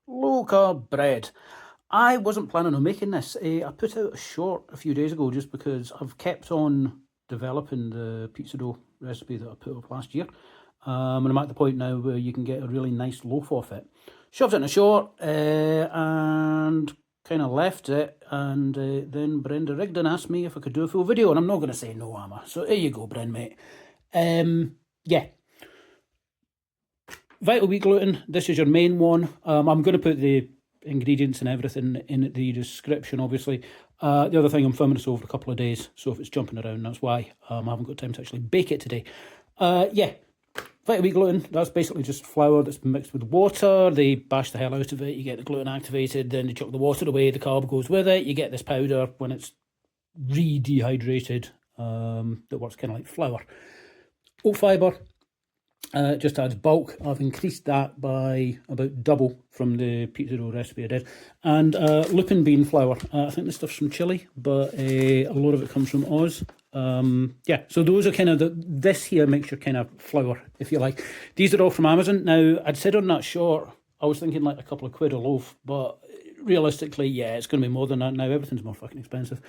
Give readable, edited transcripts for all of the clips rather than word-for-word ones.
Low carb bread. I wasn't planning on making this. I put out a short a few days ago just because I've kept on developing the pizza dough recipe that I put up last year. And I'm at the point now where you can get a really nice loaf off it. Shoved it in a short and kind of left it. And then Brenda Rigdon asked me if I could do a full video. And I'm not going to say no, am I? So here you go, Bren, mate. Yeah. Vital wheat gluten, this is your main one. I'm going to put the ingredients and everything in the description, obviously. The other thing, I'm filming this over a couple of days, so if it's jumping around, that's why. I haven't got time to actually bake it today. Yeah, vital wheat gluten, that's basically just flour that's been mixed with water. They bash the hell out of it, you get the gluten activated, then they chuck the water away, the carb goes with it, you get this powder when it's re-dehydrated, that works kind of like flour. Oat fibre. Just adds bulk. I've increased that by about double from the pizza dough recipe I did. And lupin bean flour. I think this stuff's from Chile, but a lot of it comes from Oz. Yeah, so those are kind of this here makes your kind of flour, if you like. These are all from Amazon. Now, I'd said on that short, I was thinking like a couple of quid a loaf, but realistically, yeah, it's going to be more than that now. Everything's more fucking expensive.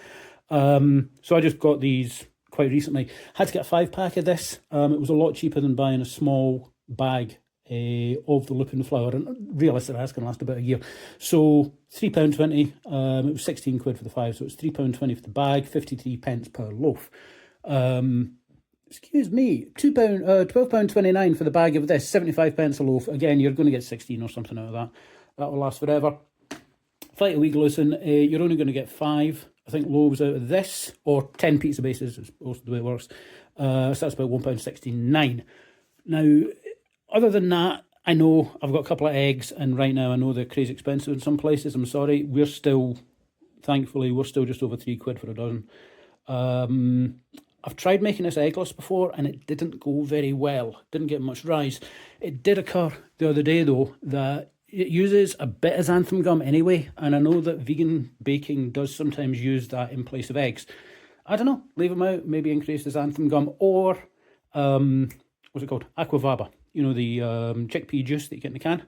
So I just got these quite recently. Had to get a 5-pack of this. It was a lot cheaper than buying a small bag of the lupin flour, and realistically that's going to last about a year. So £3.20. It was 16 quid for the 5, so it's £3.20 for the bag, 53 pence per loaf. Excuse me, £12.29 for the bag of this, 75 pence a loaf. Again, you're going to get 16 or something out of that. That will last forever. Vital wheat gluten, you're only going to get 5, I think, loaves out of this, or 10 pizza bases is also the way it works. So that's about £1.69. Now, other than that, I know I've got a couple of eggs, and right now I know they're crazy expensive in some places. I'm sorry. We're still, thankfully, we're still just over 3 quid for a dozen. I've tried making this eggless before, and it didn't go very well. Didn't get much rise. It did occur the other day, though, that it uses a bit of xanthan gum anyway, and I know that vegan baking does sometimes use that in place of eggs. I don't know, leave them out, maybe increase the xanthan gum, or, what's it called, aquafaba, you know, the chickpea juice that you get in the can.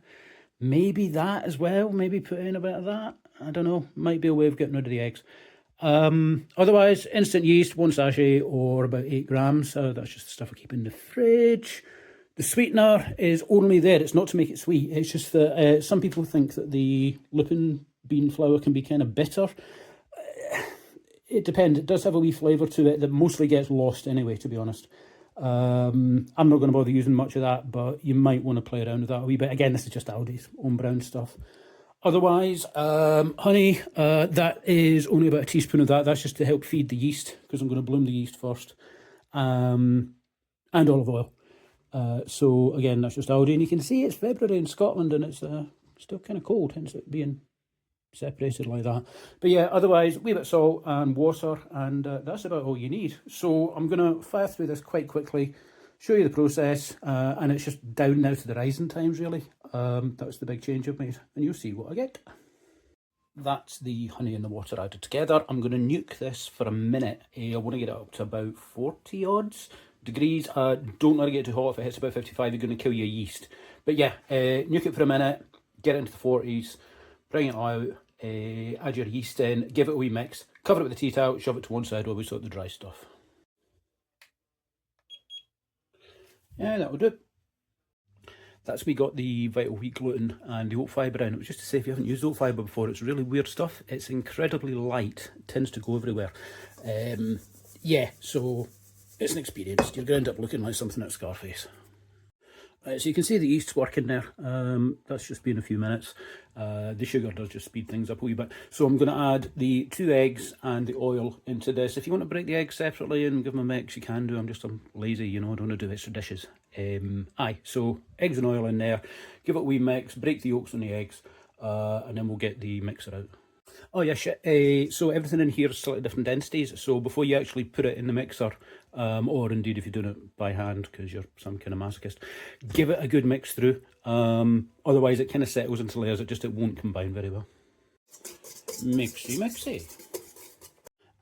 Maybe that as well, maybe put in a bit of that. I don't know, might be a way of getting rid of the eggs. Otherwise, instant yeast, 1 sachet, or about 8 grams. That's just the stuff I keep in the fridge. The sweetener is only there. It's not to make it sweet. It's just that some people think that the lupin bean flour can be kind of bitter. It depends. It does have a wee flavour to it that mostly gets lost anyway, to be honest. I'm not going to bother using much of that, but you might want to play around with that a wee bit. Again, this is just Aldi's own brown stuff. Otherwise, honey, that is only about a teaspoon of that. That's just to help feed the yeast, because I'm going to bloom the yeast first. And olive oil. So again, that's just Aldi, and you can see it's February in Scotland, and it's still kind of cold, hence it being separated like that. But yeah, otherwise, a wee bit of salt and water, and that's about all you need. So I'm going to fire through this quite quickly, show you the process, and it's just down now to the rising times, really. That's the big change I've made, and you'll see what I get. That's the honey and the water added together. I'm going to nuke this for a minute. I want to get it up to about 40 odds degrees. Don't let it get too hot. If it hits about 55, you're going to kill your yeast. But yeah, nuke it for a minute, get it into the 40s, bring it out, add your yeast in, give it a wee mix, cover it with a tea towel, shove it to one side while we sort the dry stuff. Yeah, that'll do. That's we got the vital wheat gluten and the oat fibre in. It was just to say, if you haven't used oat fibre before, it's really weird stuff. It's incredibly light, it tends to go everywhere. Yeah, so it's an experience. You're going to end up looking like something at Scarface. So you can see the yeast's working there. That's just been a few minutes. The sugar does just speed things up a wee bit. So I'm going to add the 2 eggs and the oil into this. If you want to break the eggs separately and give them a mix, you can do. I'm lazy, you know, I don't want to do extra dishes. So eggs and oil in there. Give it a wee mix, break the yolks on the eggs, and then we'll get the mixer out. Oh yeah, shit. So everything in here is slightly different densities. So before you actually put it in the mixer, or indeed if you're doing it by hand because you're some kind of masochist, give it a good mix through. Otherwise it kind of settles into layers. It won't combine very well. Mixy.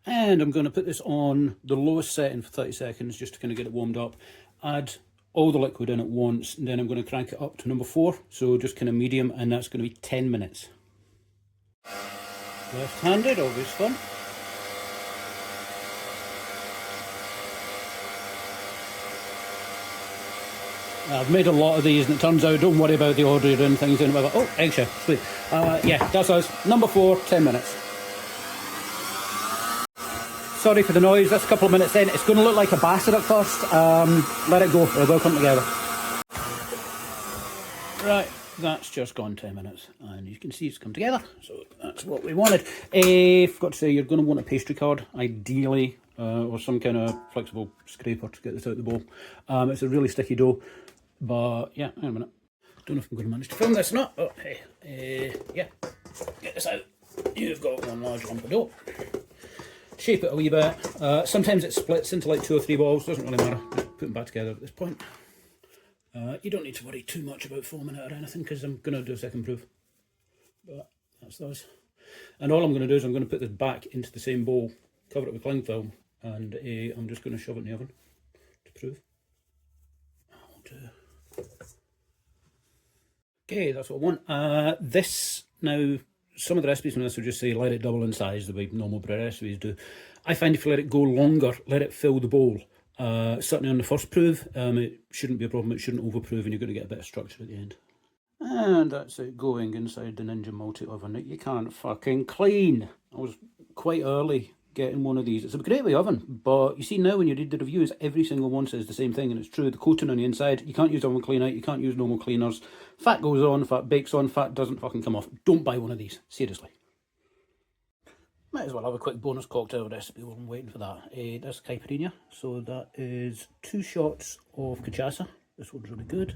And I'm going to put this on the lowest setting for 30 seconds just to kind of get it warmed up. Add all the liquid in at once, and then I'm going to crank it up to number 4, so just kind of medium, and that's going to be 10 minutes. Left-handed, always fun. I've made a lot of these, and it turns out, don't worry about the order and things in. Oh, eggshell, sweet. Yeah, that's us. Number 4, 10 minutes. Sorry for the noise, that's a couple of minutes in. It's going to look like a bastard at first. Let it go, it will come together. Right, that's just gone 10 minutes, and you can see it's come together, so that's what we wanted. Forgot to say, you're going to want a pastry card, ideally, or some kind of flexible scraper to get this out of the bowl. It's a really sticky dough, but yeah, hang on a minute. Don't know if I'm going to manage to film this or not, but hey, yeah, get this out. You've got one large lump of dough. Shape it a wee bit. Sometimes it splits into like 2 or 3 balls, doesn't really matter. Just put them back together at this point. You don't need to worry too much about foaming it or anything, because I'm going to do a second proof. But that's those. And all I'm going to do is I'm going to put this back into the same bowl, cover it with cling film, and I'm just going to shove it in the oven to prove. Okay, that's what I want. This now, some of the recipes from this will just say let it double in size the way normal bread recipes do. I find if you let it go longer, let it fill the bowl. Certainly on the first proof, it shouldn't be a problem. It shouldn't overproof, and you're going to get a bit of structure at the end. And that's it going inside the Ninja multi-oven that you can't fucking clean. I was quite early getting one of these. It's a great way oven, but you see now when you read the reviews, every single one says the same thing, and it's true. The coating on the inside, you can't use oven cleaner, you can't use normal cleaners. Fat goes on, fat bakes on, fat doesn't fucking come off. Don't buy one of these, seriously. Might as well have a quick bonus cocktail recipe while I'm waiting for that. That's caipirinha, so that is 2 shots of cachaça. This one's really good.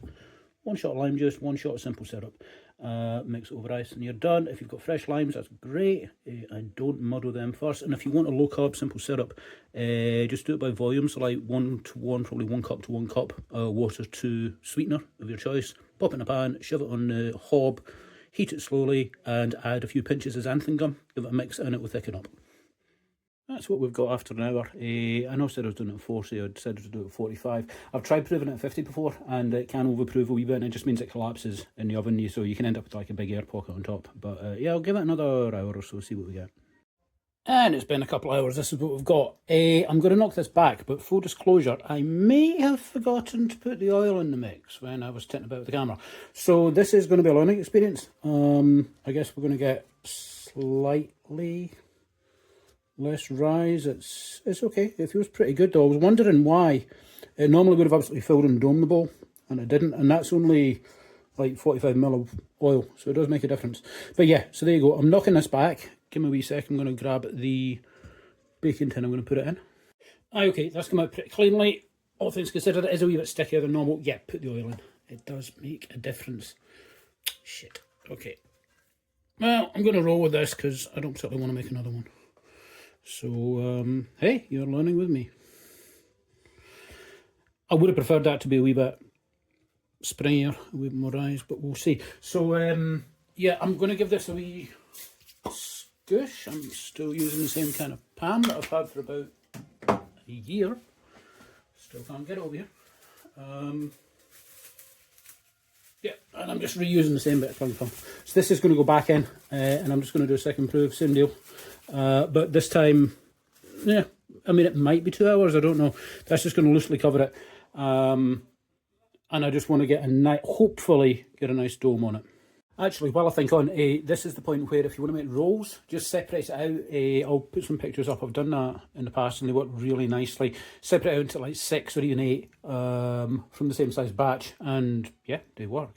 1 shot of lime juice, 1 shot of simple syrup. Mix it over ice and you're done. If you've got fresh limes, that's great. And don't muddle them first. And if you want a low carb simple syrup, just do it by volume. So like 1 to 1, probably 1 cup to 1 cup. Water to sweetener of your choice. Pop it in a pan, shove it on the hob, heat it slowly, and add a few pinches of xanthan gum. Give it a mix and it will thicken up. That's what we've got after an hour. I know I said I was doing it at 40, I said to do it at 45. I've tried proving it at 50 before, and it can overproof a wee bit, and it just means it collapses in the oven, so you can end up with like a big air pocket on top. But yeah, I'll give it another hour or so, see what we get. And it's been a couple of hours, this is what we've got. I'm going to knock this back, but full disclosure, I may have forgotten to put the oil in the mix when I was titting about with the camera. So this is going to be a learning experience. I guess we're going to get slightly less rise. It's okay. It feels pretty good though. I was wondering why. It normally would have absolutely filled and domed the bowl, and it didn't, and that's only like 45 ml of oil, so it does make a difference. But yeah, so there you go. I'm knocking this back. Give me a wee sec. I'm going to grab the baking tin. I'm going to put it in. Okay, that's come out pretty cleanly. All things considered, it is a wee bit stickier than normal. Yeah, put the oil in. It does make a difference. Shit. Okay. Well, I'm going to roll with this because I don't particularly want to make another one. So, hey, you're learning with me. I would have preferred that to be a wee bit springier, a wee bit more rise, but we'll see. So, yeah, I'm going to give this a wee scoosh. I'm still using the same kind of pan that I've had for about a year. Still can't get it over here. Yeah, and I'm just reusing the same bit of cling film. So this is going to go back in, and I'm just going to do a second proof, same deal. But this time, yeah, I mean, it might be 2 hours, I don't know. That's just going to loosely cover it. And I just want to get a nice, hopefully get a nice dome on it. Actually, while I think on, this is the point where if you want to make rolls, just separate it out. I'll put some pictures up. I've done that in the past and they work really nicely. Separate it out into like 6 or even 8 from the same size batch, and yeah, they work.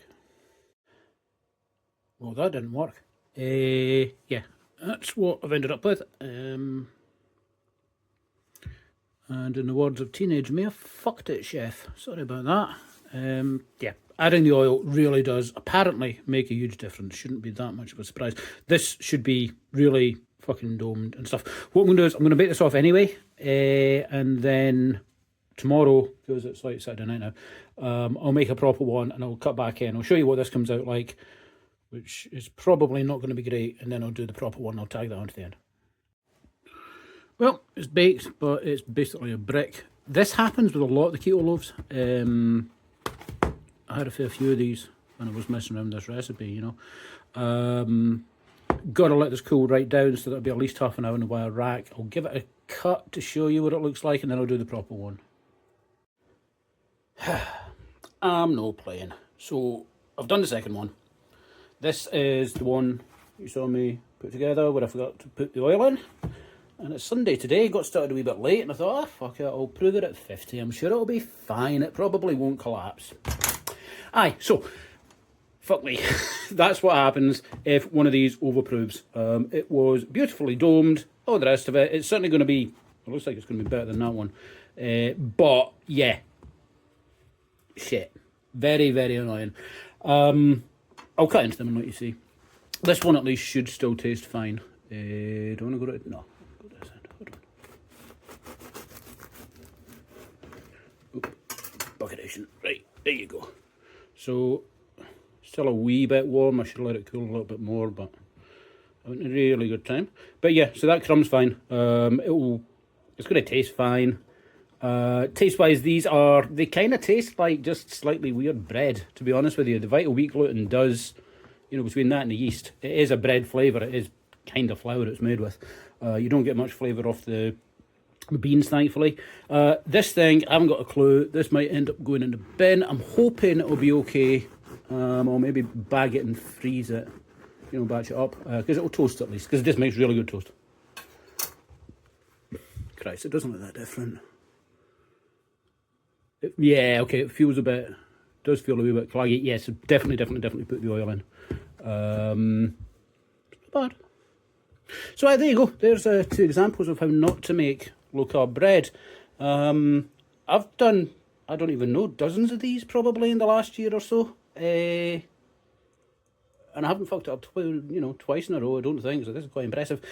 Well, that didn't work. Yeah, that's what I've ended up with. And in the words of teenage me, I fucked it, chef. Sorry about that. Yeah, adding the oil really does apparently make a huge difference. Shouldn't be that much of a surprise. This should be really fucking domed and stuff. What I'm going to do is I'm going to bake this off anyway, and then tomorrow, because it's like Saturday night now, I'll make a proper one and I'll cut back in. I'll show you what this comes out like, which is probably not going to be great, and then I'll do the proper one. I'll tag that onto the end. Well, it's baked, but it's basically a brick. This happens with a lot of the keto loaves. I had a fair few of these when I was messing around this recipe, you know. Gotta let this cool right down, so that'll be at least half an hour in the wire rack. I'll give it a cut to show you what it looks like, and then I'll do the proper one. I'm no playing. So I've done the second one. This is the one you saw me put together where I forgot to put the oil in. And it's Sunday today, got started a wee bit late, and I thought, fuck it, I'll prove it at 50. I'm sure it'll be fine. It probably won't collapse. Aye, so, fuck me. That's what happens if one of these overproves. It was beautifully domed, all the rest of it. It's certainly going to be, it looks like it's going to be better than that one. But, yeah. Shit. Very, very annoying. I'll cut into them and let you see. This one at least should still taste fine. Don't want to go to, no. Go to this end. Hold on. Oop. Bucketation. Right, there you go. So, still a wee bit warm. I should let it cool a little bit more, but I'm having a really good time. But yeah, so that crumb's fine. It's going to taste fine. Taste-wise, they kind of taste like just slightly weird bread, to be honest with you. The vital wheat gluten does, you know, between that and the yeast, it is a bread flavour. It is kind of flour it's made with. You don't get much flavour off the beans, thankfully. This thing, I haven't got a clue. This might end up going in the bin. I'm hoping it'll be okay. Or maybe bag it and freeze it, you know, batch it up, because it'll toast at least, because this makes really good toast. Christ, it doesn't look that different. Yeah, okay, it feels a bit, does feel a wee bit claggy. Yes, definitely put the oil in. Not bad. So there you go. There's 2 examples of how not to make low-carb bread. I've done, I don't even know, dozens of these probably in the last year or so. And I haven't fucked it up twice in a row, I don't think, so this is quite impressive.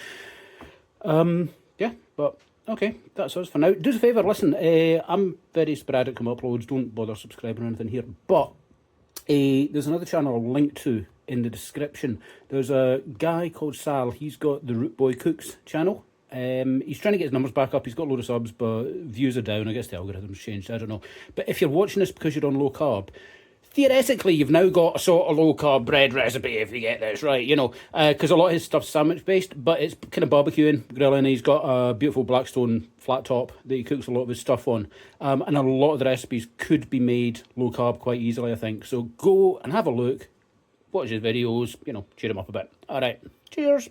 Yeah, but okay, that's us for now. Do us a favour, listen, I'm very sporadic on uploads, don't bother subscribing or anything here, but there's another channel I'll link to in the description. There's a guy called Sal, he's got the Root Boy Cooks channel. He's trying to get his numbers back up, he's got a load of subs, but views are down. I guess the algorithm's changed, I don't know. But if you're watching this because you're on low carb, theoretically, you've now got a sort of low-carb bread recipe, if you get this right, you know, because a lot of his stuff's sandwich-based, but it's kind of barbecuing, grilling. He's got a beautiful Blackstone flat top that he cooks a lot of his stuff on, and a lot of the recipes could be made low-carb quite easily, I think. So go and have a look, watch his videos, you know, cheer him up a bit. All right, cheers.